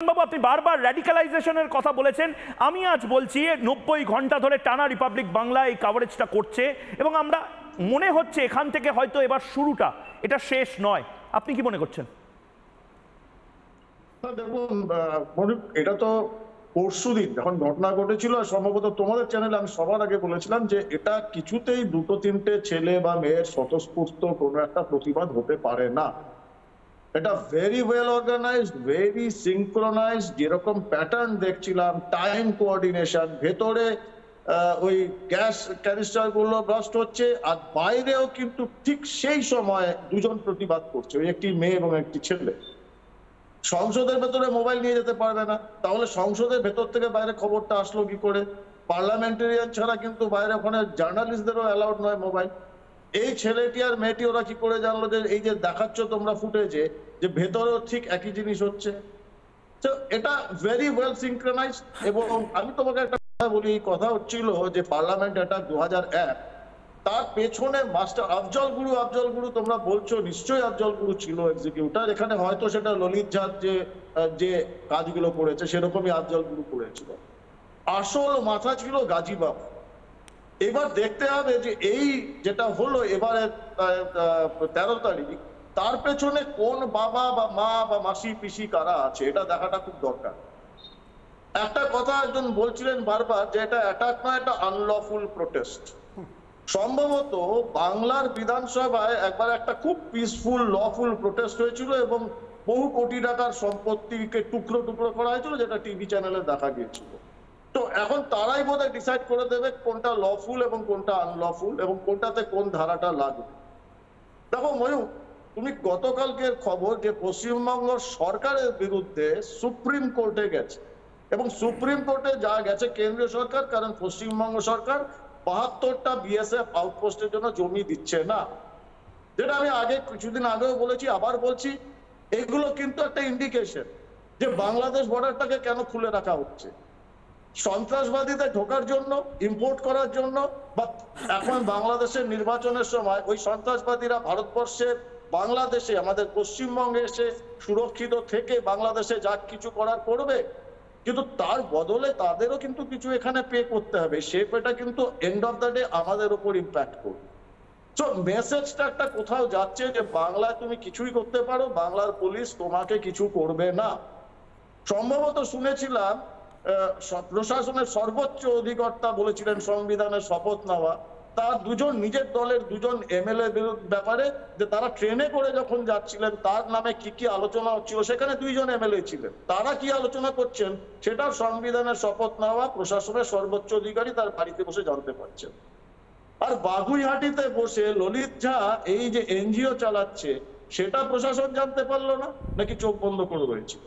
বাবু, আপনি বারবার র্যাডিক্যালাইজেশনের কথা বলেছেন। আমি আজ বলছি 90 ঘন্টা ধরে টানা রিপাবলিক বাংলা এই কভারেজটা করছে এবং আমরা মনে হচ্ছে এখান থেকে হয়তো এবার শুরুটা, এটা শেষ নয়। আপনি কি মনে করছেন? দেখুন, এটা তো পরশুদিন যখন ঘটনা ঘটেছিল, সম্ভবত তোমাদের চ্যানেলে আমি সবার আগে বলেছিলাম যে এটা কিছুতেই দুটো তিনটে ছেলে বা মেয়ের স্বতঃস্ফূর্ত কোনো একটা প্রতিবাদ হতে পারে না। এটা very well organised, very synchronised. যেরকম প্যাটার্ন দেখছিলাম, টাইম কোঅর্ডিনেশন, ভেতরে ওই গ্যাস ক্যানিস্টার গুলো ব্লাস্ট হচ্ছে, আর বাইরেও কিন্তু ঠিক সেই সময় দুজন প্রতিবাদ করছে, ওই একটি মেয়ে এবং একটি ছেলে। সংসদের ভেতরে মোবাইল নিয়ে যেতে পারবে না, তাহলে সংসদের ভেতর থেকে বাইরে খবরটা আসলো কি করে? পার্লামেন্টারিয়ান ছাড়া কিন্তু বাইরে ওখানে জার্নালিস্টদেরও অ্যালাউড নয় মোবাইল। এই ছেলেটি আর মেয়েটি ওরা কি করে জানলো যে এই যে দেখাচ্ছ তোমরা ফুটেজে, যে ভেতরেও ঠিক একই জিনিস হচ্ছে? তো এটা ভেরি ওয়েল সিনক্রোনাইজড। এবং আমি তোমাকে একটা কথা বলি, এই কথা হচ্ছিল যে পার্লামেন্ট অ্যাটাক 2001, তার পেছনে মাস্টার আফজল গুরু তোমরা বলছো, নিশ্চয়ই আফজল গুরু ছিল এক্সিকিউটর এখানে। হয়তো সেটা ললিত ঝাড় যে কাজগুলো করেছে সেরকমই আফজল গুরু করেছিল। আসল মাথা ছিল গাজী বাবু। এবার দেখতে হবে যে এই যেটা হলো এবারে 13 তারিখ, তার পেছনে কোন বাবা বা মা বা মাসি পিসি কারা আছে, এটা দেখাটা খুব দরকার। একটা কথা একজন বলছিলেন বারবার যে এটা অ্যাটাক নয়, এটা আনলফুল প্রোটেস্ট। সম্ভবত বাংলার বিধানসভায় একবার একটা খুব পিসফুল লফুল প্রোটেস্ট হয়েছিল এবং বহু কোটি টাকার সম্পত্তিকে টুকরো টুকরো করা হয়েছিল, যেটা টিভি চ্যানেলে দেখা গিয়েছিল। তো এখন তারাই বোধহয় ডিসাইড করে দেবে কোনটা লফুল এবং কোনটা আনলফুল এবং কোনটাতে কোন ধারাটা লাগবে। দেখো ময়ূর, তুমি গতকালকের খবর যে পশ্চিমবঙ্গ সরকারের বিরুদ্ধে সুপ্রিম কোর্টে গেছে, এবং সুপ্রিম কোর্টে যা গেছে কেন্দ্রীয় সরকার, কারণ পশ্চিমবঙ্গ সরকার 72টা বিএসএফ আউটপোস্টের জন্য জমি দিচ্ছে না। যেটা আমি কিছুদিন আগেও বলেছি, আবার বলছি, এগুলো কিন্তু একটা ইন্ডিকেশন যে বাংলাদেশ বর্ডারটাকে কেন খুলে রাখা হচ্ছে, সন্ত্রাসবাদীদের ঢোকার জন্য, ইম্পোর্ট করার জন্য, বা এখন বাংলাদেশের নির্বাচনের সময় ওই সন্ত্রাসবাদীরা ভারতবর্ষের বাংলাদেশে আমাদের পশ্চিমবঙ্গে এসে সুরক্ষিত থেকে বাংলাদেশে যা কিছু করার করবে, কিন্তু তার বদলে তাদেরও কিন্তু কিছু এখানে পে করতে হবে। সে পেটা কিন্তু এন্ড অফ দ্য ডে আমাদের উপর ইম্প্যাক্ট করবে। তো মেসেজটা একটা কোথাও যাচ্ছে যে বাংলায় তুমি কিছুই করতে পারো, বাংলার পুলিশ তোমাকে কিছু করবে না। সম্ভবত শুনেছিলাম প্রশাসনের সর্বোচ্চ অধিকর্তা বলেছিলেন সংবিধানের শপথ নেওয়া, তার দুজন নিজের দলের দুজন এমএলএ ব্যাপারে, যে তারা ট্রেনে করে যখন যাচ্ছিলেন তার নামে কি কি আলোচনা হচ্ছিল, সেখানে দুইজন এমএলএ ছিলেন, তারা কি আলোচনা করছেন সেটা সংবিধানের শপথ নেওয়া প্রশাসনের সর্বোচ্চ অধিকারী তার বাড়িতে বসে জানতে পারছেন। আর বাগুইহাটিতে বসে ললিত ঝা এই যে এনজিও চালাচ্ছে সেটা প্রশাসন জানতে পারলো না, নাকি চোখ বন্ধ করে রয়েছিল?